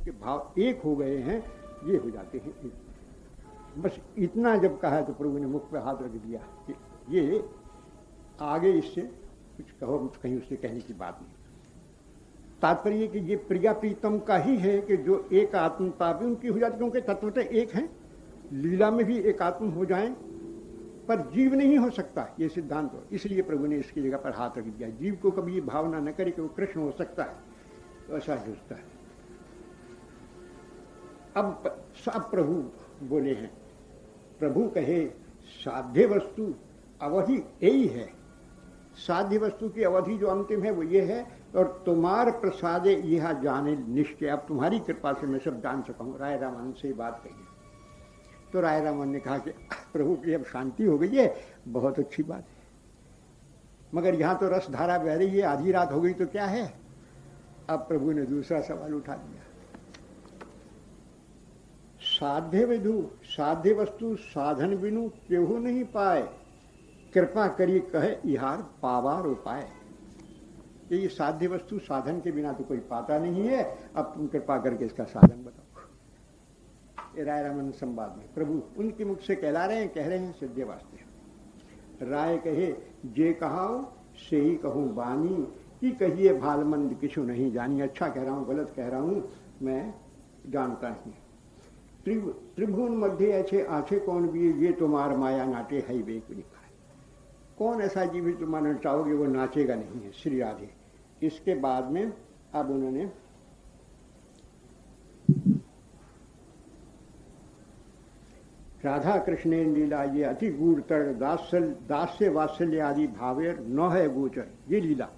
उनके भाव एक हो गए हैं, ये हो जाते हैं एक। बस इतना जब कहा तो प्रभु ने मुख पे हाथ रख दिया कि ये आगे इससे कुछ कहो, कहीं उससे कहने की बात नहीं। तात्पर्य कि ये प्रिया प्रीतम का ही है कि जो एक आत्मता भी उनकी हो जाती, क्योंकि तत्वतः एक है, लीला में भी एक आत्म हो जाए, पर जीव नहीं हो सकता, ये सिद्धांत हो। इसलिए प्रभु ने इसकी जगह पर हाथ रख दिया। जीव को कभी ये भावना न करे कि वो कृष्ण हो सकता है, तो ऐसा सोचता है। अब सब प्रभु बोले हैं, प्रभु कहे साध्य वस्तु अवधि यही है, साध्य वस्तु की अवधि जो अंतिम है वो ये है, और तुम्हार प्रसादे यह जाने निश्चय, अब तुम्हारी कृपा से मैं सब जान सका हूँ। राय रामानंद से बात कही तो राय रामानंद ने कहा कि प्रभु की अब शांति हो गई है, बहुत अच्छी बात है, मगर यहाँ तो रस धारा बह रही है, आधी रात हो गई तो क्या है। अब प्रभु ने दूसरा सवाल उठा दिया, साध्य विधु साध्य वस्तु साधन बिनु केहू नहीं पाए, कृपा करिए कहे इहार पावार उपाय। ये साध्य वस्तु साधन के बिना तो कोई पाता नहीं है, अब तुम कृपा करके इसका साधन बताओ। राय रामानंद संवाद में प्रभु उनके मुख से कहला रहे हैं, कह रहे हैं सिद्धे वास्ते। राय कहे जे कहाओ से ही कहूँ बानी, कि कहिए भालमंद किछु नहीं जानी। अच्छा कह रहा हूँ गलत कह रहा हूँ मैं जानता नहीं। त्रिभुवन मध्य ऐसे आछे कौन भी, ये तुम्हार माया नाटे है वे लिखा है। कौन ऐसा जीव तुम मानना चाहोगे वो नाचेगा नहीं है, श्री राधे। इसके बाद में अब उन्होंने राधा कृष्ण लीला ये अति गूढ़तर दास्य वात्सल्य आदि भावेर न है गोचर। ये लीला,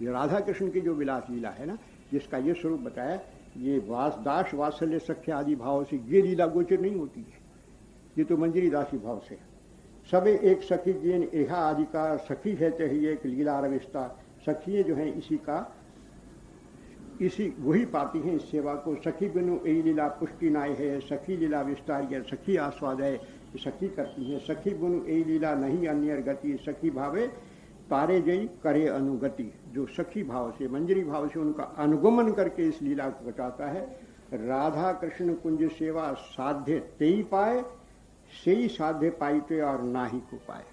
ये राधा कृष्ण की जो विलास लीला है ना, जिसका ये स्वरूप बताया, ये दास वात्सल्य सख्य आदि भाव से ये लीला गोचर नहीं होती है। ये तो मंजरी दासी भाव से। सबे एक सखी जेन एहा आदि का सखी है चाहिए एक लीला रविस्ता। सखियाँ जो हैं इसी वही पाती हैं इस सेवा को। सखी बिनु यही लीला पुष्टि नाय है, सखी लीला विस्तार या सखी आस्वाद है, सखी करती है। सखी बिनु यही लीला नहीं अन्य गति, सखी भावे तारे जई करे अनुगति। जो सखी भाव से मंजरी भाव से उनका अनुगमन करके इस लीला को बचाता है। राधा कृष्ण कुंज सेवा साध्य तेई पाए, से ही साध्य पाइते और ना ही को पाए।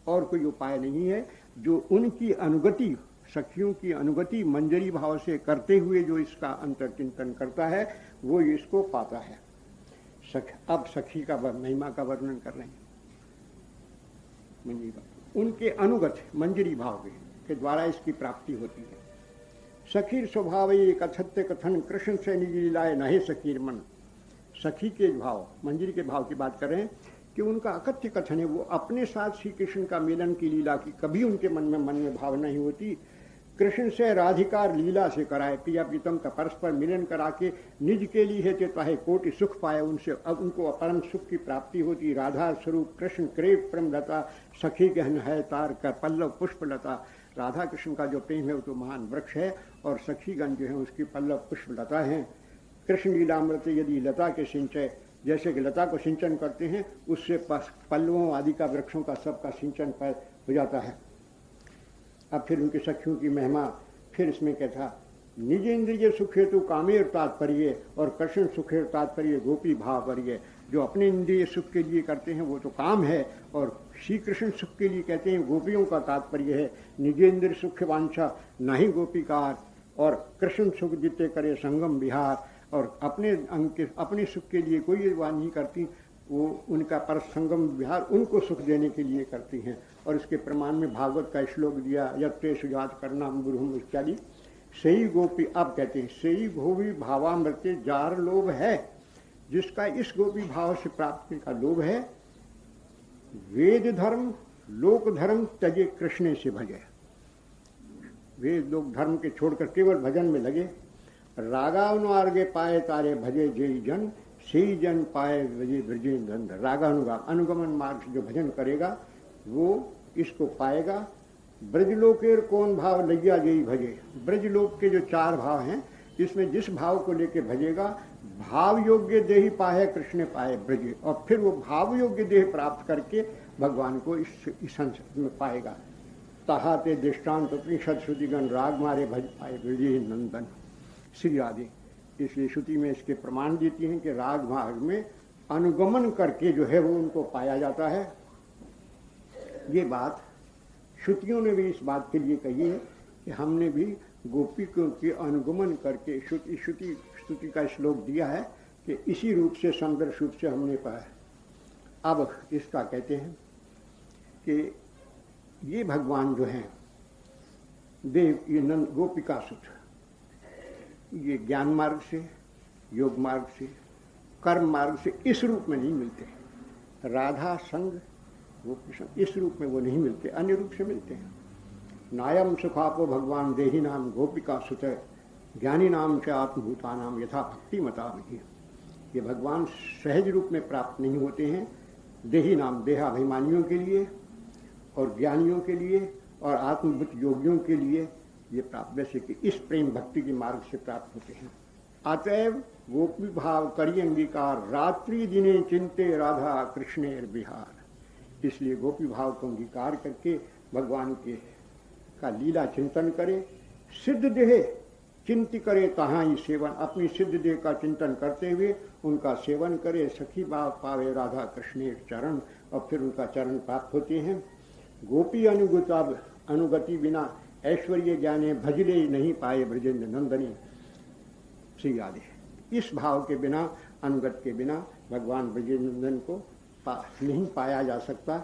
और कोई उपाय नहीं है। जो उनकी अनुगति, सखियों की अनुगति मंजरी भाव से करते हुए जो इसका अंतर्चिंतन करता है वो इसको पाता है। अब सखी का महिमा का वर्णन कर रहे हैं। मंजरी भाव उनके अनुगत मंजरी भाव के द्वारा इसकी प्राप्ति होती है। सखीर स्वभाव एक अछत्य कथन कृष्ण से निजी लीलाए नहे सखीर मन। सखी के भाव, मंजरी के भाव की बात कर रहे हैं कि उनका अकथ्य कथन है। वो अपने साथ श्री कृष्ण का मिलन की लीला की कभी उनके मन में भावना नहीं होती। कृष्ण से राधिकार लीला से कराए, प्रिया प्रीतम का परस्पर मिलन करा के निज के लिए है चाहे कोटि सुख पाए, उनसे अब उनको परम सुख की प्राप्ति होती। राधा स्वरूप कृष्ण क्रेप प्रेम लता, सखी गहन है तार कर पल्लव पुष्प लता। राधा कृष्ण का जो प्रेम है वो तो महान वृक्ष है, और सखीगण जो है उसकी पल्लव पुष्प लता है। कृष्ण लीलामृत यदि लता के सिंचय, जैसे कि लता को सिंचन करते हैं उससे पल्लवों आदि का वृक्षों का सबका सिंचन हो जाता है। अब फिर उनकी सखियों की महिमा फिर इसमें क्या था, निज इंद्रिय सुख हेतु कामेर तात्पर्य और कृष्ण सुख हेतु तात्पर्य गोपी भाव परिय। जो अपने इंद्रिय सुख के लिए करते हैं वो तो काम है, और श्री कृष्ण सुख के लिए कहते हैं गोपियों का तात्पर्य है। निजेंद्र सुख वांछा नहीं गोपीकार, और कृष्ण सुख जिते करे संगम विहार। और अपने सुख के लिए कोई वाह नहीं करती, वो उनका पर संगम विहार उनको सुख देने के लिए करती हैं। और इसके प्रमाण में भागवत का श्लोक दिया, यत्ते सुजात करना गुरुहम इत्यादि। सही गोपी, अब कहते हैं सही गोपी भावामृत्य जार लोभ है, जिसका इस गोपी भाव से प्राप्ति का लोभ है। वेद धर्म लोक धर्म तजे कृष्ण से भजे। वेद लोक धर्म के छोड़कर केवल भजन में लगे। रागानुरागे पाए तारे भजे जय जन, से जन पाए भजे ब्रजे गंध। रागानुराग अनुगमन मार्ग से जो भजन करेगा वो इसको पाएगा। ब्रजलोकेर कौन भाव लगिया जय भजे। ब्रजलोक के जो 4 भाव हैं, इसमें जिस भाव को लेके भजेगा, भाव योग्य देह पाए कृष्ण पाए ब्रजे। और फिर वो भाव योग्य देह प्राप्त करके भगवान को इस संसार में पाएगा। तहाते दृष्टांत उपनिषद श्रुतिगण राग मारे भज पाए ब्रजे नंदन। श्री राधे। इसलिए श्रुति में इसके प्रमाण देती हैं कि राग भाग में अनुगमन करके जो है वो उनको पाया जाता है। ये बात श्रुतियों ने भी इस बात के लिए कही है कि हमने भी गोपिकों के अनुगमन करके श्रुति का श्लोक दिया है कि इसी रूप से संदर्भ रूप से हमने पाया। अब इसका कहते हैं कि ये भगवान जो हैं देव, ये नंद गोपिका सुत, ये ज्ञान मार्ग से, योग मार्ग से, कर्म मार्ग से इस रूप में नहीं मिलते। राधा संग गोपी संग इस रूप में वो नहीं मिलते, अन्य रूप से मिलते हैं। नायम सुखापो भगवान देही नाम गोपिका सुत ज्ञानी नाम च आत्मभूता नाम यथा भक्ति मता नहीं। ये भगवान सहज रूप में प्राप्त नहीं होते हैं देही नाम देहाभिमानियों के लिए और ज्ञानियों के लिए और आत्मभूत योगियों के लिए ये प्राप्त, वैसे कि इस प्रेम भक्ति के मार्ग से प्राप्त होते हैं। अतएव गोपी भाव करी अंगीकार रात्रि दिने चिंते राधा कृष्णेर बिहार। इसलिए गोपी भाव को अंगीकार करके भगवान के का लीला चिंतन करे। सिद्ध देह चिंत करे तहाँ ही सेवन, अपनी सिद्ध देह का चिंतन करते हुए उनका सेवन करे। सखी भाव पावे राधा कृष्णेर चरण, और फिर उनका चरण प्राप्त होते हैं। गोपी अनुगति बिना ऐश्वर्य ज्ञाने भजले नहीं पाए ब्रजेंद्र नंदनी। श्री राधे, इस भाव के बिना, अनुगत के बिना भगवान ब्रजेंद्र नंदन को नहीं पाया जा सकता।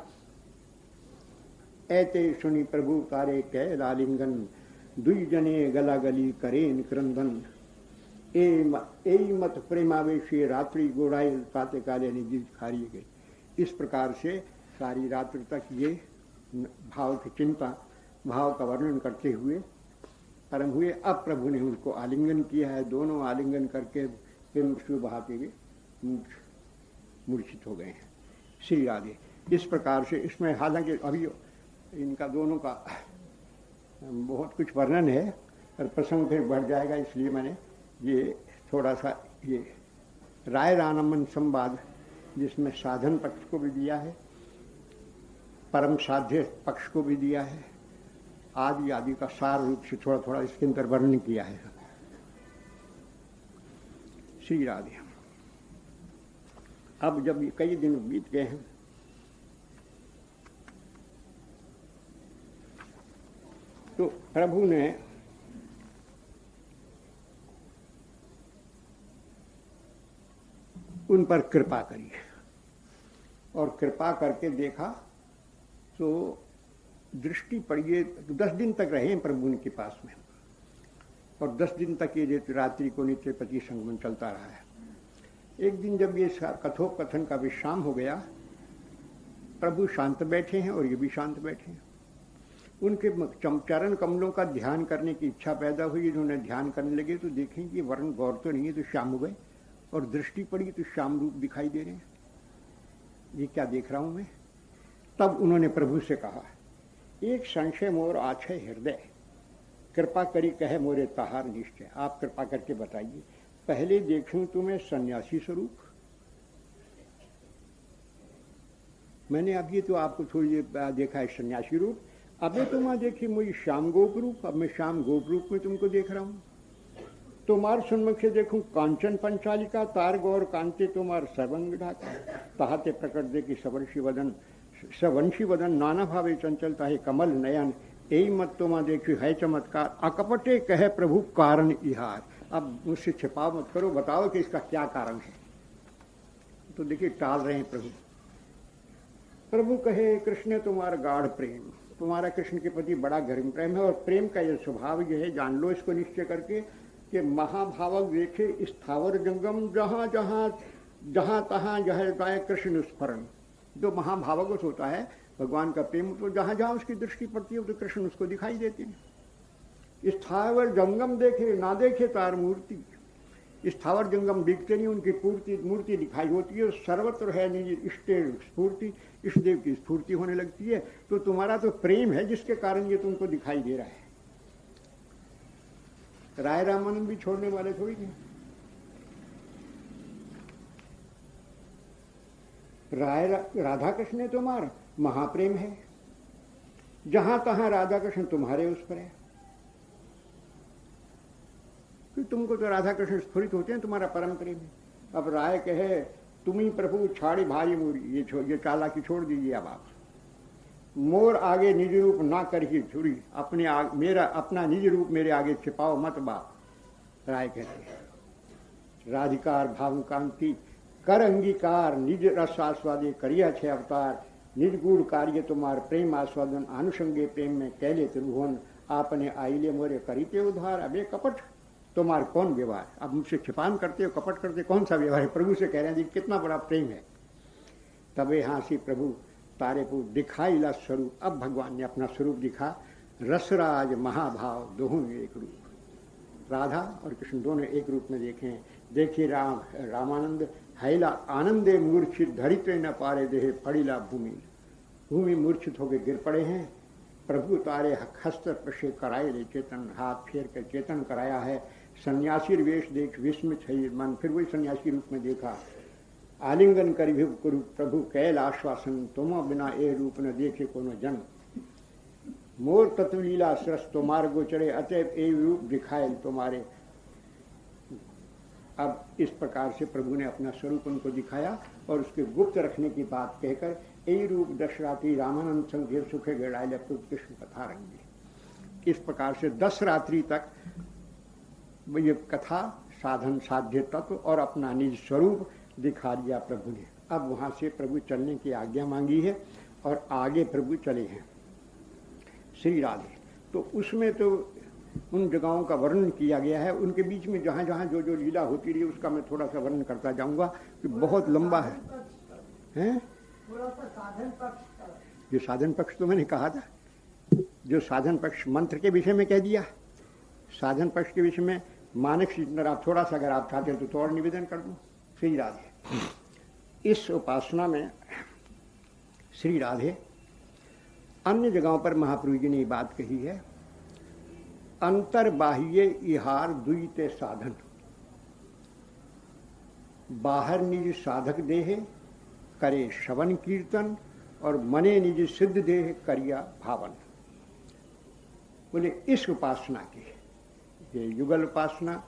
ऐते सुनी प्रभु तारे कै लालिंगन दुई जने गला गली करेन क्रंदन। ए मत प्रेमावेशी रात्रि गोड़ाई पाते काले निजी खारिए गए। इस प्रकार से सारी रात्रि तक ये भाव की चिंता, भाव का वर्णन करते हुए परम हुए। अब प्रभु ने उनको आलिंगन किया है, दोनों आलिंगन करके प्रेम बहाते हुए मूर्छित हो गए हैं। श्री राधे, इस प्रकार से इसमें हालांकि अभी इनका दोनों का बहुत कुछ वर्णन है और प्रसंग फिर बढ़ जाएगा, इसलिए मैंने ये थोड़ा सा ये राय रानमन संवाद जिसमें साधन पक्ष को भी दिया है, परम साध्य पक्ष को भी दिया है, आदि आदि का सार रूप से थोड़ा थोड़ा इसके अंदर वर्णन किया है। श्री राधे, अब जब ये कई दिन बीत गए हैं तो प्रभु ने उन पर कृपा करी और कृपा करके देखा तो दृष्टि पड़ी। 10 दिन तक रहे प्रभु उनके पास में और 10 दिन तक ये रात्रि को नित्य पति संगमन चलता रहा है। एक दिन जब ये कथोपकथन का विश्राम हो गया, प्रभु शांत बैठे हैं और ये भी शांत बैठे हैं। उनके चरण कमलों का ध्यान करने की इच्छा पैदा हुई। इन्होंने ध्यान करने लगे तो देखें कि वर्ण गौर तो नहीं है, तो श्याम हो गए और दृष्टि पड़ी तो श्याम रूप दिखाई दे रहे हैं। ये क्या देख रहा हूं मैं? तब उन्होंने प्रभु से कहा, एक संशय मोर आछे हृदय, कृपा करी कहे मोरे तहार निश्चय। आप कृपा करके बताइए, पहले देखूं तुम्हें सन्यासी स्वरूप, मैंने अभी तो आपको थोड़ी देर देखा है सन्यासी रूप, अबे तुम देखिए मुझे श्याम गोप रूप, अब मैं श्याम गोप रूप में तुमको देख रहा हूं। तुम्हार सन्मुख से देखूं कांचन पंचालिका, तार गौर कांते तुम्हार सर्वंग ढाका, तहाते प्रकट दे की सवंशी वदन नाना भावे चंचलता है कमल नयन, यही मत तुम देखी है चमत्कार, अकपटे कहे प्रभु कारण इहार। अब मुझसे छिपाव मत करो, बताओ कि इसका क्या कारण है। तो देखिए टाल रहे हैं प्रभु। प्रभु कहे, कृष्ण तुम्हारा गाढ़ प्रेम, तुम्हारा कृष्ण के प्रति बड़ा गहरा प्रेम है और प्रेम का यह स्वभाव यह है, जान लो इसको निश्चय करके, कि महाभावक देखे स्थावर जंगम जहाँ जहाँ जहाँ तहाँ जहाँ गाय कृष्ण स्मरण। जो महाभावक होता है भगवान का प्रेम, तो जहाँ जहाँ उसकी दृष्टि पड़ती है तो कृष्ण उसको दिखाई देते हैं। स्थावर जंगम देखे ना देखे तार मूर्ति, स्थावर जंगम दिखते नहीं, उनकी मूर्ति दिखाई होती है। सर्वत्र है निज इष्ट स्फूर्ति, इष्ट देव की स्फूर्ति होने लगती है। तो तुम्हारा तो प्रेम है जिसके कारण ये तुमको दिखाई दे रहा है। राय रामानंद भी छोड़ने वाले थोड़ी नहीं। राधा कृष्ण है तुम्हारा महाप्रेम है, जहां तहां राधा कृष्ण तुम्हारे उस पर है। तुमको तो राधा कृष्ण स्फुरित होते हैं, तुम्हारा परम प्रेम है। अब राय कहे तुम ही प्रभु छाड़ी भाई मोरी, ये चालाकी छोड़ दीजिए। अब आप मोर आगे निज रूप ना करके छुरी, मेरा अपना निज रूप मेरे आगे छिपाओ मत बाप। राय कहते हैं राधिकार भाव कांति कर अंगीकार, निज रस आस्वादे करिया छे अवतार, निज गुण कार्य तुम्हार प्रेम आस्वादन, अनुषंगे प्रेम में कैले त्रिभुवन, आपने आइले मोरे करीते उद्धार। अब ये कपट तुम्हार कौन व्यवहार, अब मुझसे छिपान करते हो, कपट करते, कौन सा व्यवहार है? प्रभु से कह रहे हैं कितना बड़ा प्रेम है। तबे हाँसी प्रभु तारे को दिखाई ला स्वरूप। अब भगवान ने अपना स्वरूप दिखा, रसराज महाभाव दोहू एक रूप। राधा और कृष्ण दोनों एक रूप में देखें। देखिए रामानंद हैला आनंदे मूर्छित धरित न पारे देहे पड़ीला भूमि मूर्छित होकर गिर पड़े हैं। प्रभु तारे हस्त प्रशे कराए ले चेतन, हाथ फेर कर चेतन कराया है। सन्यासी वेश देख विस्मित है मन, फिर वही सन्यासी रूप में देखा। आलिंगन कर प्रभु कैल आश्वासन, तुम बिना ए रूप न देखे कोनो जन। मोर तत्वलीला सरस तुम्हार गोचरे, अतएव ए रूप दिखाए तुम्हारे। अब इस प्रकार से प्रभु ने अपना स्वरूप उनको दिखाया और उसके गुप्त रखने की बात कहकर ए रूप दशरात्रि रामानंद संघ सुखे गड़ाए कृष्ण कथा रंगे। इस प्रकार से 10 रात्रि तक ये कथा साधन साध्य तत्व और अपना निज स्वरूप दिखा दिया प्रभु ने। अब वहाँ से प्रभु चलने की आज्ञा मांगी है और आगे प्रभु चले हैं श्री राधे। तो उसमें तो उन जगहों का वर्णन किया गया है, उनके बीच में जहाँ जहाँ जो जो लीला होती रही उसका मैं थोड़ा सा वर्णन करता जाऊंगा कि बहुत लंबा है। हैं? जो साधन पक्ष तो मैंने कहा था, जो साधन पक्ष मंत्र के विषय में कह दिया, साधन पक्ष के विषय में मानक चिंतन आप थोड़ा सा अगर आप चाहते हैं तो और निवेदन कर दूं। श्री राधे इस उपासना में श्री राधे अन्य जगहों पर महाप्रभु जी ने बात कही है, अंतर्बाह्य इहार दुईते साधन, बाहर निज साधक देह करे श्रवण कीर्तन और मने निज सिद्ध देह करिया भावन। बोले इस उपासना की, ये युगल उपासना,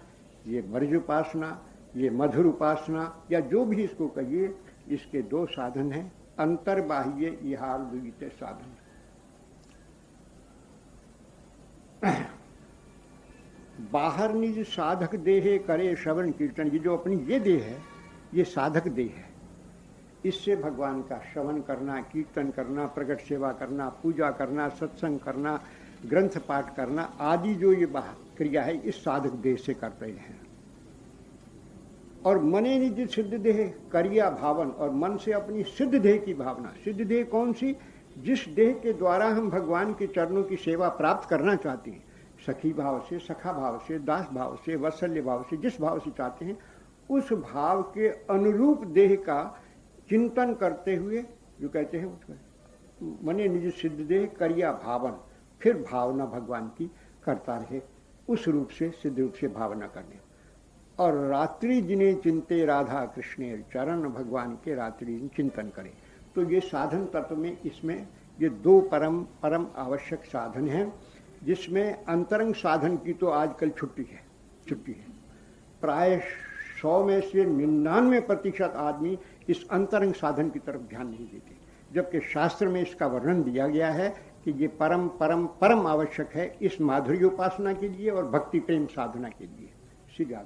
ये वर्ज उपासना, ये मधुर उपासना या जो भी इसको कहिए, इसके 2 साधन हैं, अंतर्बाह्य इहार दुईते साधन। बाहर निज साधक देह करे श्रवण कीर्तन, ये जो अपनी ये देह है ये साधक देह है, इससे भगवान का श्रवण करना, कीर्तन करना, प्रकट सेवा करना, पूजा करना, सत्संग करना, ग्रंथ पाठ करना आदि जो ये क्रिया है इस साधक देह से कर रहे हैं। और मने निज सिद्ध देह करिया भावन, और मन से अपनी सिद्ध देह की भावना। सिद्ध देह कौन सी? जिस देह के द्वारा हम भगवान के चरणों की सेवा प्राप्त करना चाहते हैं, सखी भाव से, सखा भाव से, दास भाव से, वात्सल्य भाव से, जिस भाव से चाहते हैं उस भाव के अनुरूप देह का चिंतन करते हुए जो कहते हैं उसको मने निज सिद्ध देह करिया भावन, फिर भावना भगवान की करता रहे, उस रूप से सिद्ध रूप से भावना करने। और रात्रि जिन्हें चिंते राधा कृष्ण चरण, भगवान के रात्रि चिंतन करें। तो ये साधन तत्व में इसमें ये 2 परम आवश्यक साधन हैं, जिसमें अंतरंग साधन की तो आजकल छुट्टी है। प्राय 100 में से 99% आदमी इस अंतरंग साधन की तरफ ध्यान नहीं देते, जबकि शास्त्र में इसका वर्णन दिया गया है कि ये परम आवश्यक है इस माधुर्य उपासना के लिए और भक्ति प्रेम साधना के लिए। सीधा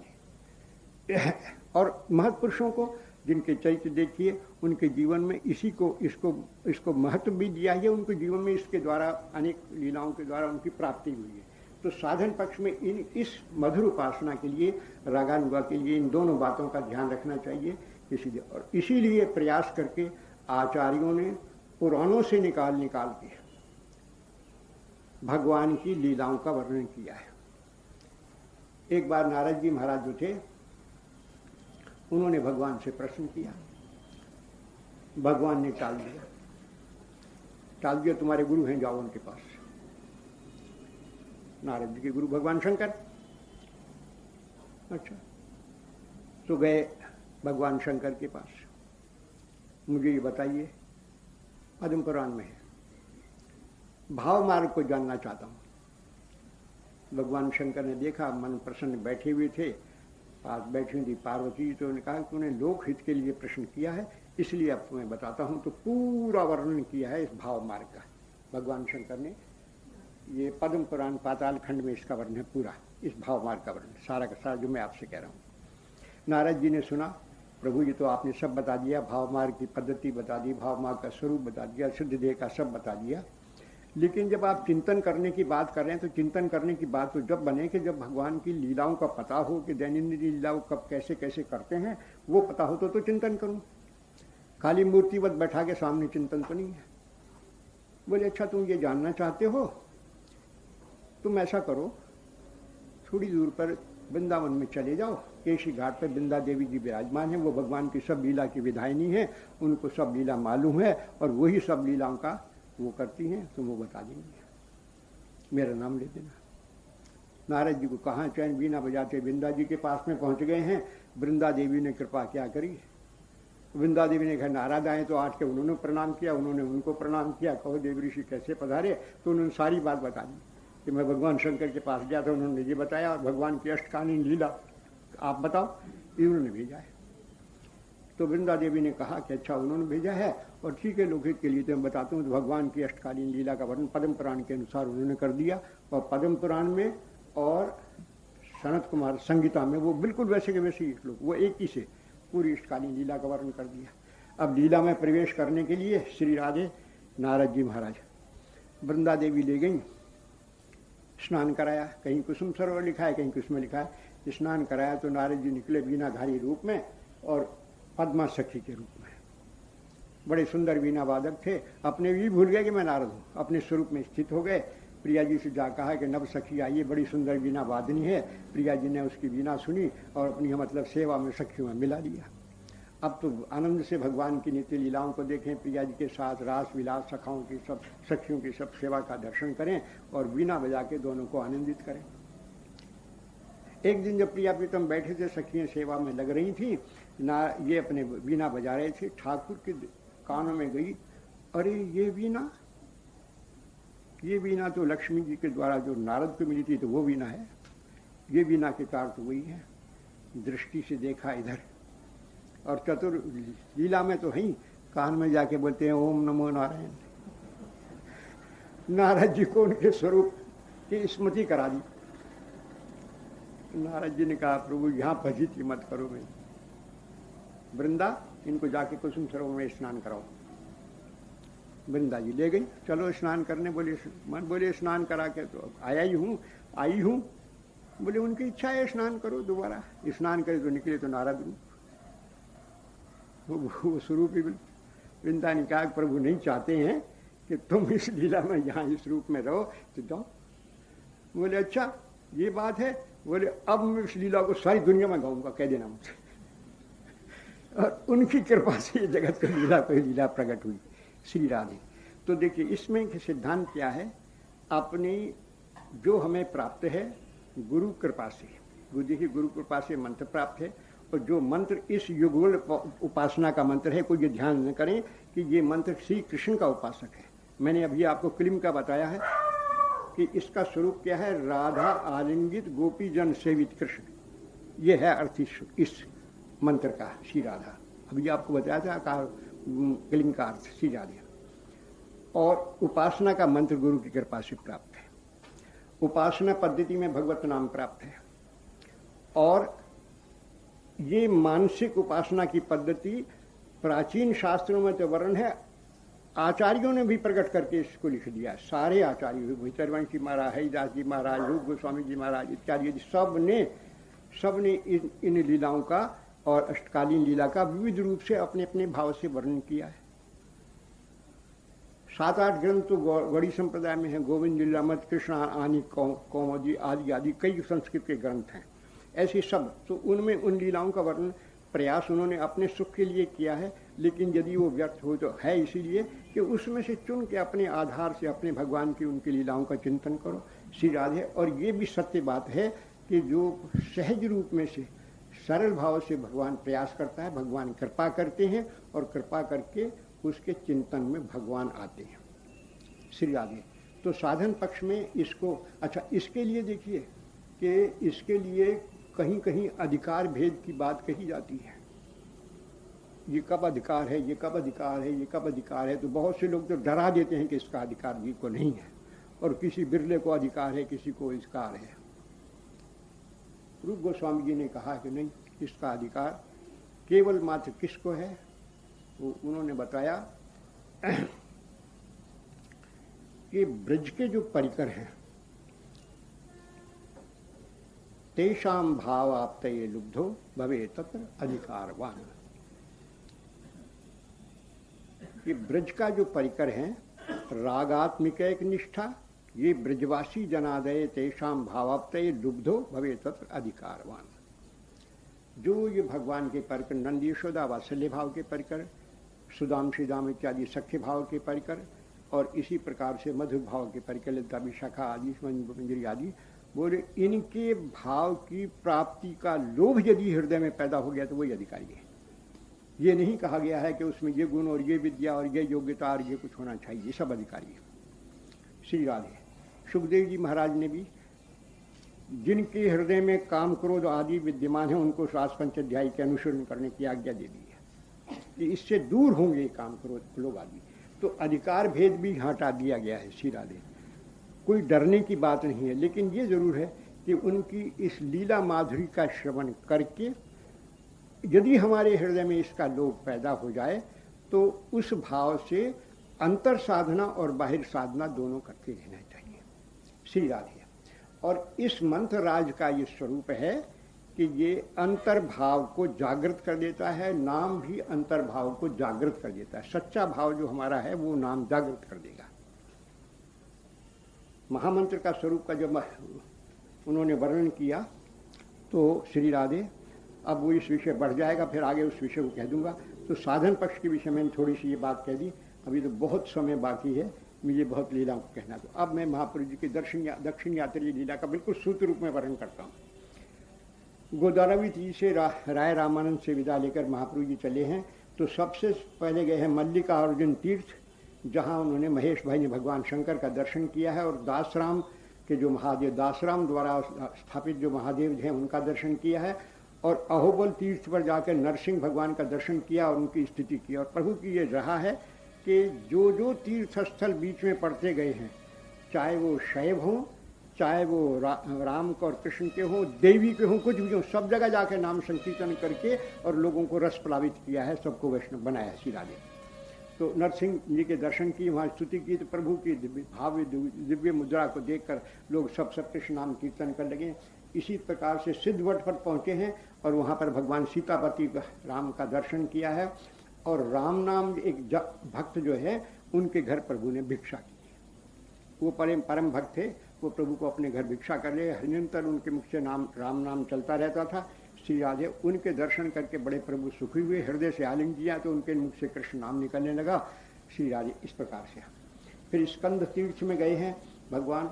और महत्पुरुषों को जिनके चरित्र देखिए, उनके जीवन में इसको महत्व भी दिया है, उनके जीवन में इसके द्वारा अनेक लीलाओं के द्वारा उनकी प्राप्ति हुई है। तो साधन पक्ष में इस मधुर उपासना के लिए, रागानुगा के लिए इन दोनों बातों का ध्यान रखना चाहिए। इसीलिए प्रयास करके आचार्यों ने पुराणों से निकाल के भगवान की लीलाओं का वर्णन किया है। एक बार नारद जी महाराज जो थे, उन्होंने भगवान से प्रश्न किया, भगवान ने टाल दिया, तुम्हारे गुरु हैं, जाओ उनके पास। नारद जी के गुरु भगवान शंकर। अच्छा, तो गए भगवान शंकर के पास। मुझे ये बताइए, पद्म पुराण में है, भाव मार्ग को जानना चाहता हूं। भगवान शंकर ने देखा, मन प्रसन्न बैठे हुए थे, पास बैठी थी पार्वती, तो उन्होंने कहा कि उन्हें लोक हित के लिए प्रश्न किया है, इसलिए अब तुम्हें बताता हूँ। तो पूरा वर्णन किया है इस भाव मार्ग का भगवान शंकर ने। ये पद्म पुराण पाताल खंड में इसका वर्णन है पूरा, इस भाव मार्ग का वर्णन सारा का सारा जो मैं आपसे कह रहा हूँ। नारद जी ने सुना, प्रभु जी तो आपने सब बता दिया, भाव मार्ग की पद्धति बता दी, भाव मार्ग का स्वरूप बता दिया, सिद्ध देह का सब बता दिया, लेकिन जब आप चिंतन करने की बात कर रहे हैं तो चिंतन करने की बात तो जब बने कि जब भगवान की लीलाओं का पता हो कि दैनंदिन लीलाओं कब कैसे कैसे करते हैं वो पता हो तो चिंतन करूं। खाली मूर्तिवत बैठा के सामने चिंतन तो नहीं है। बोले अच्छा तुम ये जानना चाहते हो, तुम ऐसा करो, थोड़ी दूर पर वृंदावन में चले जाओ, केशी घाट पर वृंदा देवी जी विराजमान है, वो भगवान की सब लीला की विधायिनी है, उनको सब लीला मालूम है और वही सब लीलाओं का वो करती हैं, तो वो बता देंगे, मेरा नाम ले देना। नारद जी को कहाँ चैन, बीना बजाते वृंदा जी के पास में पहुंच गए हैं। वृंदा देवी ने कृपा क्या करी, वृंदा देवी ने कहा नारद आए, तो आठ के उन्होंने प्रणाम किया, उन्होंने उनको प्रणाम किया, कहो देव ऋषि कैसे पधारे, तो उन्होंने सारी बात बता दी कि मैं भगवान शंकर के पास गया था, उन्होंने ये बताया, और भगवान की अष्टकालीन लीला आप बताओ, इन्होंने भेजा है। तो वृंदा देवी ने कहा कि अच्छा उन्होंने भेजा है और ठीक है, लोकहित के लिए तो मैं बताता हूँ। तो भगवान की अष्टकालीन लीला का वर्णन पद्म पुराण के अनुसार उन्होंने कर दिया, और पद्म पुराण में और सनत कुमार संगीता में वो बिल्कुल वैसे के वैसे ही श्लोक, वो एक ही से पूरी अष्टकालीन लीला का वर्णन कर दिया। अब लीला में प्रवेश करने के लिए श्री राधे नारद जी महाराज वृंदा देवी ले गई, स्नान कराया, कहीं कुसुम सरोवर लिखा है, कहीं कुसुम लिखा है, स्नान कराया। तो नारद जी निकले वीणाधारी रूप में और पद्मा सखी के रूप में, बड़े सुंदर वीणा वादक थे, अपने भी भूल गए कि मैं नारद हूँ, अपने स्वरूप में स्थित हो गए। प्रिया जी से जा कहा कि नव सखी आइए, बड़ी सुंदर वीणा वादनी है। प्रिया जी ने उसकी वीणा सुनी और अपनी मतलब सेवा में सखियों में मिला लिया। अब तो आनंद से भगवान की नित्य लीलाओं को देखें, प्रिया जी के साथ रास विलास सखाओं की सब सखियों की सब सेवा का दर्शन करें और वीणा बजा के दोनों को आनंदित करें। एक दिन जब प्रिया प्रीतम बैठे थे, सखियां सेवा में लग रही थी, ना ये अपने वीणा बजा रहे थे, ठाकुर के कानों में गई, अरे ये वीणा तो लक्ष्मी जी के द्वारा जो नारद को मिली थी, तो वो वीणा है, ये वीणा के तार तो वही है। दृष्टि से देखा इधर, और चतुर लीला में तो है, कान में जाके बोलते हैं ओम नमो नारायण। नारद जी को उनके स्वरूप की स्मृति करा दी। नारद जी ने कहा प्रभु यहाँ फजीती मत करो, मैं वृंदा इनको जाके कुसुम सरोवर में स्नान कराओ। वृंदा जी ले गई, चलो स्नान करने, बोले मन बोले स्नान करा के तो आई हूँ। बोले उनकी इच्छा है स्नान करो, दोबारा स्नान करे तो निकले तो नारद रूप, वो स्वरूप ही। वृंदा ने कहा प्रभु नहीं चाहते हैं कि तुम इस लीला में यहाँ इस रूप में रहो, तो जाओ। बोले अच्छा ये बात है, बोले अब मैं इस लीला को सारी दुनिया में गाऊंगा, कह देना मुझसे। और उनकी कृपा से ये जगत की लीला प्रकट हुई श्री राधे। तो देखिए इसमें सिद्धांत क्या है, अपनी जो हमें प्राप्त है गुरु कृपा से, गुरु कृपा से मंत्र प्राप्त है, और जो मंत्र इस युगल उपासना का मंत्र है, कोई ये ध्यान न करें कि ये मंत्र श्री कृष्ण का उपासक है। मैंने अभी आपको क्लिम का बताया है कि इसका स्वरूप क्या है, राधा आलिंगित गोपी जन सेवित कृष्ण, ये है अर्थ इस मंत्र का, श्री राधा। अभी आपको बताया था क्लिम का अर्थ श्री राधा। और उपासना का मंत्र गुरु की कृपा से प्राप्त है। उपासना पद्धति में भगवत नाम प्राप्त है, और ये मानसिक उपासना की पद्धति प्राचीन शास्त्रों में तो वर्णन है, आचार्यों ने भी प्रकट करके इसको लिख दिया। सारे आचार्य, भीतरवंशी महाराज, हरिदास जी महाराज, रूप गोस्वामी जी महाराज इत्यादि सब ने इन लीलाओं का और अष्टकालीन लीला का विविध रूप से अपने अपने भाव से वर्णन किया है। 7-8 ग्रंथ तो गौड़ी संप्रदाय में है, गोविंद लीलामत, कृष्ण आनी कौमुदी आदि कई संस्कृत के ग्रंथ हैं ऐसे सब। तो उनमें उन लीलाओं का वर्णन प्रयास उन्होंने अपने सुख के लिए किया है, लेकिन यदि वो व्यर्थ हो तो है इसीलिए कि उसमें से चुन के अपने आधार से अपने भगवान की उनकी लीलाओं का चिंतन करो श्री राधे। और ये भी सत्य बात है कि जो सहज रूप में से सरल भाव से भगवान प्रयास करता है, भगवान कृपा करते हैं, और कृपा करके उसके चिंतन में भगवान आते हैं श्री राधे। तो साधन पक्ष में इसको, अच्छा इसके लिए देखिए कि इसके लिए कहीं कहीं अधिकार भेद की बात कही जाती है, ये कब अधिकार है, ये कब अधिकार है, ये कब अधिकार है। तो बहुत से लोग तो डरा देते हैं कि इसका अधिकार जी को नहीं है, और किसी बिरले को अधिकार है, किसी को अधिकार है। रूप गोस्वामी जी ने कहा कि नहीं, इसका अधिकार केवल मात्र किसको है, वो उन्होंने बताया कि ब्रज के जो परिकर हैं, तेषाम भाव आप्तये लुब्धो भवे तत्र अधिकारवान। ये ब्रज का जो परिकर है, रागात्मिक एक निष्ठा, ये ब्रजवासी जनादय तेषाम भावाप्तये लुब्धो भवे तत्र अधिकारवान। जो ये भगवान के परिकर, नंद यशोदा वात्सल्य भाव के परिकर, सुदाम श्रीदाम इत्यादि सख्य भाव के परिकर, और इसी प्रकार से मधुर भाव के परिकर, ललिता विशाखा आदि मंजरी आदि, बोले इनके भाव की प्राप्ति का लोभ यदि हृदय में पैदा हो गया तो वही अधिकारी है। ये नहीं कहा गया है कि उसमें ये गुण और ये विद्या और ये योग्यता और ये कुछ होना चाहिए, सब अधिकारी है। श्री राधे। सुखदेव जी महाराज ने भी जिनके हृदय में काम क्रोध आदि विद्यमान है उनको शास्त्र पंचाध्यायी के अनुसरण करने की आज्ञा दे दी है कि इससे दूर होंगे काम क्रोध लोग आदि। तो अधिकार भेद भी हटा दिया गया है। श्री राधे। कोई डरने की बात नहीं है, लेकिन ये जरूर है कि उनकी इस लीला माधुरी का श्रवण करके यदि हमारे हृदय में इसका लोभ पैदा हो जाए तो उस भाव से अंतर साधना और बाहिर साधना दोनों करते रहना चाहिए। श्री राधे। और इस मंत्र राज का ये स्वरूप है कि ये अंतर्भाव को जागृत कर देता है, नाम भी अंतर्भाव को जागृत कर देता है। सच्चा भाव जो हमारा है वो नाम जागृत कर देगा। महामंत्र का स्वरूप का जब उन्होंने वर्णन किया तो श्री राधे, अब वो इस विषय बढ़ जाएगा, फिर आगे उस विषय को कह दूंगा। तो साधन पक्ष के विषय में थोड़ी सी ये बात कह दी, अभी तो बहुत समय बाकी है, मुझे बहुत लीला को कहना। तो अब मैं महापुरुष जी की दक्षिण यात्री लीला का बिल्कुल सूत्र रूप में वर्णन करता हूँ। गोदावरी जी से राय रामानंद से विदा लेकर महापुरुष जी चले हैं, तो सबसे पहले गए हैं मल्लिकार्जुन तीर्थ, जहाँ उन्होंने महेश भाई ने भगवान शंकर का दर्शन किया है, और दासराम के जो महादेव, दासराम द्वारा स्थापित जो महादेव हैं उनका दर्शन किया है, और अहोबल तीर्थ पर जाकर नरसिंह भगवान का दर्शन किया और उनकी स्थिति की। और प्रभु की ये रहा है कि जो जो तीर्थ स्थल बीच में पड़ते गए हैं, चाहे वो शैव हों, चाहे वो राम और कृष्ण के हों, देवी के हों, कुछ भी हों, सब जगह जाकर नाम संकीर्तन करके और लोगों को रस प्लावित किया है, सबको वैष्णव बनाया है। श्री राधे। तो नरसिंह जी के दर्शन की, वहाँ स्तुति की, तो प्रभु की भाव्य दिव्य मुद्रा को देखकर लोग सब कृष्ण नाम कीर्तन कर लगे। इसी प्रकार से सिद्धवट पर पहुँचे हैं और वहाँ पर भगवान सीतापति राम का दर्शन किया है, और राम नाम एक भक्त जो है उनके घर प्रभु ने भिक्षा की। वो परम भक्त थे, वो प्रभु को अपने घर भिक्षा कर ले, निरंतर उनके मुख से नाम राम नाम चलता रहता था। श्री राधे उनके दर्शन करके बड़े प्रभु सुखी हुए, हृदय से आलिंगन किया तो उनके मुख से कृष्ण नाम निकलने लगा। श्री राधे इस प्रकार से। फिर स्कंद तीर्थ में गए हैं भगवान,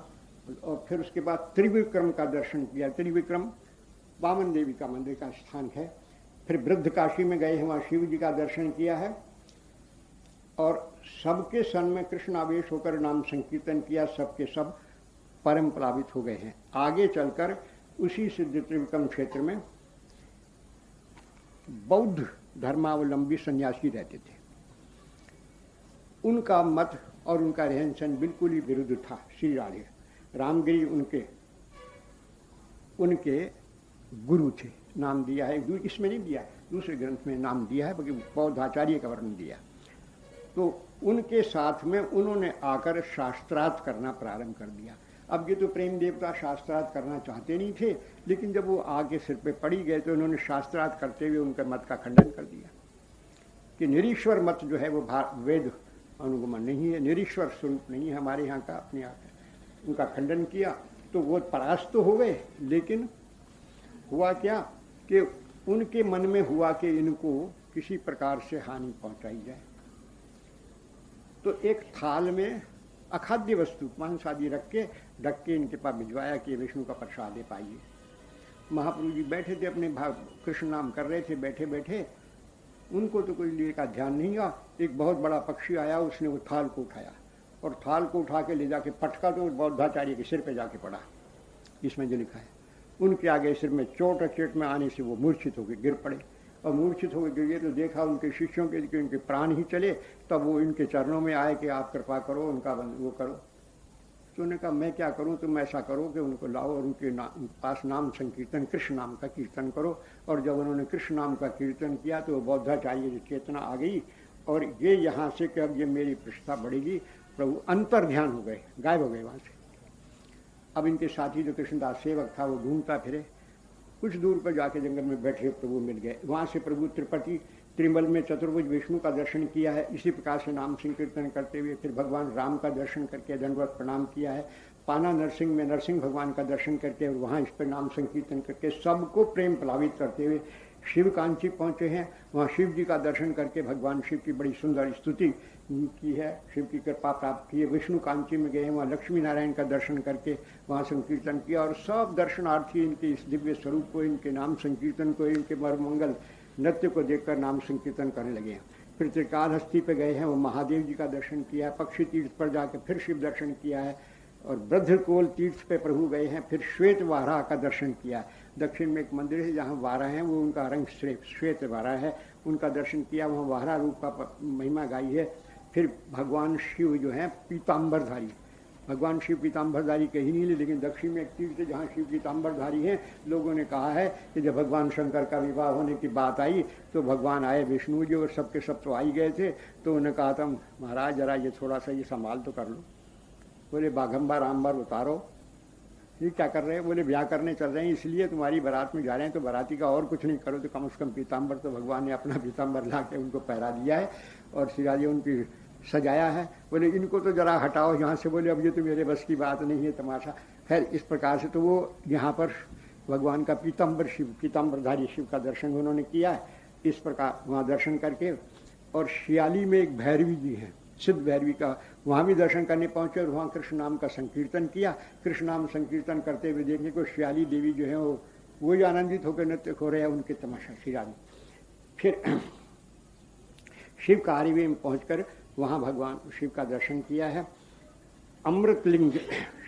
और फिर उसके बाद त्रिविक्रम का दर्शन किया। त्रिविक्रम वामन देवी का मंदिर का स्थान है। फिर वृद्ध काशी में गए हैं, वहाँ शिव जी का दर्शन किया है, और सबके सन में कृष्ण आवेश होकर नाम संकीर्तन किया, सबके सब परम प्लावित हो गए हैं। आगे चलकर उसी सिद्ध त्रिविक्रम क्षेत्र में बौद्ध धर्मावलंबी सन्यासी रहते थे। उनका मत और उनका रहन सहन बिल्कुल ही विरुद्ध था। श्री राधे। रामगिरी उनके गुरु थे, नाम दिया है, इसमें नहीं दिया, दूसरे ग्रंथ में नाम दिया है, बल्कि बौद्धाचार्य का वर्णन दिया। तो उनके साथ में उन्होंने आकर शास्त्रार्थ करना प्रारंभ कर दिया। अब ये तो प्रेम देवता शास्त्रार्थ करना चाहते नहीं थे, लेकिन जब वो आगे सिर पे पड़ी गए तो उन्होंने शास्त्रार्थ करते हुए उनके मत का खंडन कर दिया कि निरीश्वर मत जो है वो वेद अनुगमन नहीं है, निरीश्वर स्वरूप नहीं है हमारे यहाँ का, अपने यहाँ का। उनका खंडन किया तो वो परास्त तो हो गए, लेकिन हुआ क्या कि उनके मन में हुआ कि इनको किसी प्रकार से हानि पहुंचाई जाए। तो एक थाल में अखाद्य वस्तु मांस आदि रख के इनके पास भिजवाया कि विष्णु का प्रसाद दे पाइए। महाप्रभु जी बैठे थे, अपने कृष्ण नाम कर रहे थे, बैठे बैठे उनको तो कोई लिए का ध्यान नहीं हुआ। एक बहुत बड़ा पक्षी आया, उसने वो थाल को उठाया और थाल को उठा के ले जाके पटका तो बौद्धाचार्य के सिर पे जाके पड़ा, इसमें जो लिखा है। उनके आगे सिर में चोट में आने से वो मूर्छित होकर गिर पड़े, और मूर्छित होकर गिर गए तो देखा उनके शिष्यों के कि उनके प्राण ही चले, तब वो इनके चरणों में आए कि आप कृपा करो, उनका वो करो। तो उन्होंने कहा मैं क्या करूं, तुम ऐसा करो कि उनको लाओ और उनके पास नाम संकीर्तन, कृष्ण नाम का कीर्तन करो। और जब उन्होंने कृष्ण नाम का कीर्तन किया तो बौद्धाचार्य की चेतना आ गई, और ये यहाँ से कि अब ये मेरी प्रतिष्ठा बढ़ेगी, प्रभु अंतर ध्यान हो गए, गायब हो गए वहाँ से। अब इनके साथी जो कृष्णदास सेवक था वो ढूंढता फिरे, कुछ दूर पर जाके जंगल में बैठे प्रभु मिल गए। वहाँ से प्रभु त्रिपति त्रिमल में चतुर्भुज विष्णु का दर्शन किया है, इसी प्रकार से नाम संकीर्तन करते हुए फिर भगवान राम का दर्शन करके दंडवत प्रणाम किया है। पाना नरसिंह में नरसिंह भगवान का दर्शन करके और वहाँ इस पर नाम संकीर्तन करके सबको प्रेम प्लावित करते हुए शिव कांची पहुँचे हैं। वहाँ शिव जी का दर्शन करके भगवान शिव की बड़ी सुंदर स्तुति की है, शिव की कृपा प्राप्त की है। विष्णु कांची में गए हैं, वहाँ लक्ष्मी नारायण का दर्शन करके वहाँ संकीर्तन किया, और सब दर्शनार्थी इनके इस दिव्य स्वरूप को, इनके नाम संकीर्तन को, इनके मर्मंगल नृत्य को देखकर नाम संकीर्तन करने लगे हैं। फिर त्रिकालहस्ती पे गए हैं, वो महादेव जी का दर्शन किया है। पक्षी तीर्थ पर जाकर फिर शिव दर्शन किया है, और ब्रद्धकोल तीर्थ पे प्रभु गए हैं। फिर श्वेत वाराह का दर्शन किया है। दक्षिण में एक मंदिर है जहाँ वाराह हैं, वो उनका रंग श्वेत वाराह है, उनका दर्शन किया, वहाँ वाराह रूप का महिमा गाई है। फिर भगवान शिव जो हैं पीताम्बरधारी, भगवान शिव पीताम्बरधारी कहीं नहीं ले, लेकिन दक्षिण में एक तीर्थ है जहाँ शिव पीताम्बरधारी हैं। लोगों ने कहा है कि जब भगवान शंकर का विवाह होने की बात आई तो भगवान आए विष्णु जी, और सबके सब तो आ ही गए थे, तो उन्होंने कहा था महाराज जरा ये थोड़ा सा ये संभाल तो कर लो। बोले बाघम्बार आम्बार उतारो, ये क्या कर रहे हैं? बोले ब्याह करने चल रहे हैं, इसलिए तुम्हारी बारात में जा रहे हैं, तो बाराती का और कुछ नहीं करो तो कम से कम पीताम्बर तो भगवान ने अपना पीताम्बर ला के उनको पहरा दिया है और सिराजे उनकी सजाया है। बोले इनको तो जरा हटाओ यहाँ से। बोले अब ये तो मेरे बस की बात नहीं है तमाशा। खैर इस प्रकार से तो वो यहाँ पर भगवान का पीताम्बरधारी शिव का दर्शन उन्होंने किया है। इस प्रकार वहाँ दर्शन करके, और शियाली में एक भैरवी जी हैं, सिद्ध भैरवी का, वहाँ भी दर्शन करने पहुँचे और वहाँ कृष्ण नाम का संकीर्तन किया। कृष्ण नाम संकीर्तन करते हुए देखने को शियाली देवी जो है वो ही आनंदित होकर नृत्य हो रहे हैं, उनके तमाशा शियाली। फिर शिव कार्य में पहुँच कर वहाँ भगवान शिव का दर्शन किया है। अमृतलिंग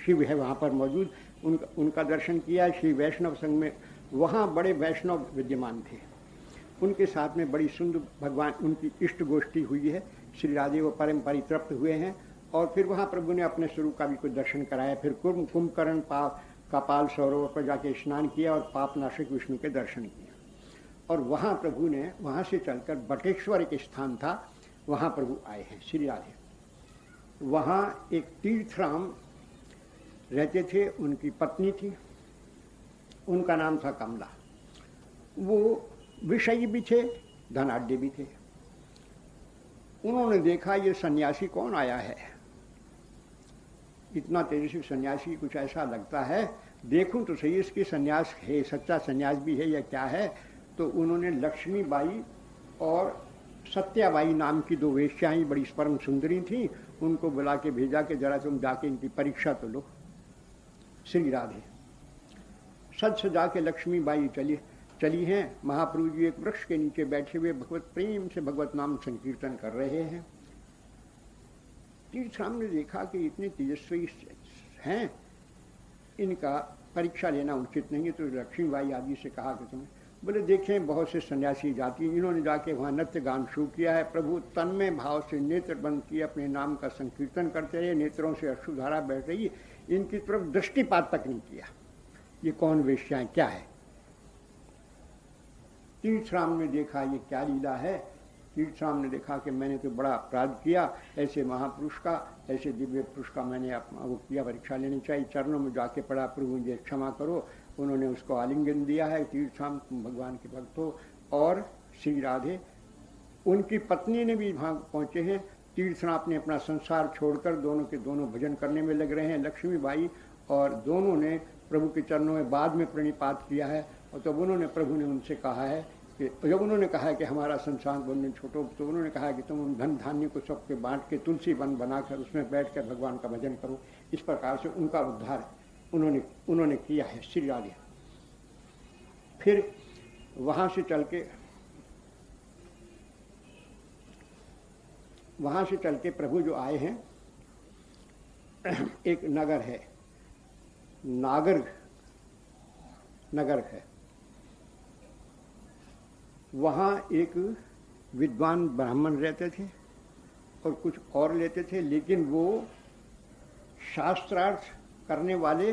शिव है वहाँ पर मौजूद, उनका दर्शन किया है। श्री वैष्णव संघ में वहाँ बड़े वैष्णव विद्यमान थे, उनके साथ में बड़ी सुंदर भगवान उनकी इष्ट गोष्ठी हुई है। श्री राधे वो परम परितृप्त हुए हैं, और फिर वहाँ प्रभु ने अपने स्वरूप का भी कुछ दर्शन कराया। फिर कुंभकर्ण कपाल सरोवर पर जाके स्नान किया और पापनाशक विष्णु के दर्शन किए। और वहाँ प्रभु ने वहाँ से चलकर बटेश्वर एक स्थान था, वहाँ प्रभु आए हैं श्री राधे। वहाँ एक तीर्थराम रहते थे, उनकी पत्नी थी, उनका नाम था कमला। वो विषयी भी थे, धनाढ्य भी थे। उन्होंने देखा ये सन्यासी कौन आया है, इतना तेजस्वी सन्यासी, कुछ ऐसा लगता है, देखूं तो सही इसकी सन्यास है, सच्चा सन्यास भी है या क्या है। तो उन्होंने लक्ष्मीबाई और सत्याबाई नाम की दो वेश्याएं बड़ी परम सुंदरी थी, उनको बुला के भेजा कि जरा तुम जाके इनकी परीक्षा तो लो। श्री राधे सज सजा के लक्ष्मीबाई चली हैं। महाप्रभु जी एक वृक्ष के नीचे बैठे हुए भगवत प्रेम से भगवत नाम संकीर्तन कर रहे हैं। तीर्थराम ने देखा कि इतने तेजस्वी हैं, इनका परीक्षा लेना उचित नहीं है, तो लक्ष्मीबाई आदि से कहा कि तुम्हें, बोले देखें बहुत से सन्यासी जाति, इन्होंने जाके वहाँ नृत्य गान शुरू किया है। प्रभु तन्मय भाव से नेत्र बंद किए अपने नाम का संकीर्तन करते रहे, नेत्रों से अश्रुधारा बह रही, इनकी तरफ दृष्टिपात तक नहीं किया। ये कौन वेश्याएं, क्या है? तीर्थराम ने देखा ये क्या लीला है। तीर्थराम ने देखा कि मैंने तो बड़ा अपराध किया, ऐसे महापुरुष का, ऐसे दिव्य पुरुष का मैंने वो किया, परीक्षा लेनी चाहिए। चरणों में जाके पड़ा, प्रभु मुझे क्षमा करो। उन्होंने उसको आलिंगन दिया है। तीर्थराम भगवान के भक्त हो। और श्री राधे उनकी पत्नी ने भी वहाँ पहुँचे हैं। तीर्थराम ने अपना संसार छोड़कर दोनों के दोनों भजन करने में लग रहे हैं। लक्ष्मीबाई और दोनों ने प्रभु के चरणों में बाद में प्रणिपात किया है। और तब उन्होंने, प्रभु ने उनसे कहा है कि जब उन्होंने कहा है कि हमारा संसार बंधन छोड़ो, तो उन्होंने कहा कि तुम धन धान्य को सबके बांट के तुलसी वन बनाकर उसमें बैठकर भगवान का भजन करो। इस प्रकार से उनका उद्धार उन्होंने किया है श्री राधे। फिर वहाँ से चल के प्रभु जो आए हैं एक नगर है, नागर नगर है, वहाँ एक विद्वान ब्राह्मण रहते थे और कुछ और लेते थे, लेकिन वो शास्त्रार्थ करने वाले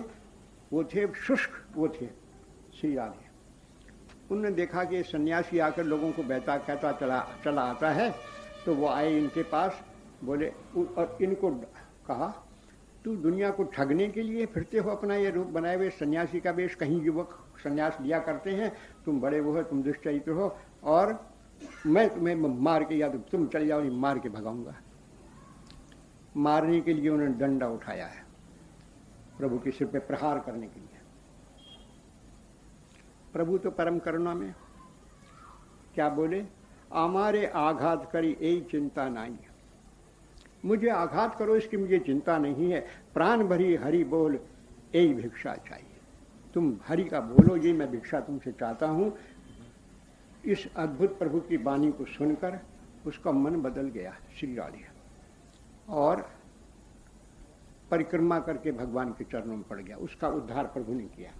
वो थे, शुष्क वो थे श्री राधे। उन्होंने देखा कि सन्यासी आकर लोगों को बहता कहता चला आता है, तो वो आए इनके पास, बोले और इनको कहा, तू दुनिया को ठगने के लिए फिरते हो, अपना ये रूप बनाए हुए सन्यासी का वेश, कहीं युवक सन्यास लिया करते हैं, तुम बड़े वो हो, तुम दुष्चरित्र हो, और मैं तुम्हें मार के, या तो तुम चले जाओ, नहीं मार के भगाऊंगा। मारने के लिए उन्होंने डंडा उठाया है, प्रभु के सिर पे प्रहार करने के लिए। प्रभु तो परम करुणा में क्या बोले, हमारे आघात करी यही चिंता नहीं, मुझे आघात करो इसकी मुझे चिंता नहीं है, प्राण भरी हरि बोल यही भिक्षा चाहिए, तुम हरि का बोलो, ये मैं भिक्षा तुमसे चाहता हूं। इस अद्भुत प्रभु की वाणी को सुनकर उसका मन बदल गया श्री राधे, और परिक्रमा करके भगवान के चरणों में पड़ गया, उसका उद्धार प्रभु ने किया।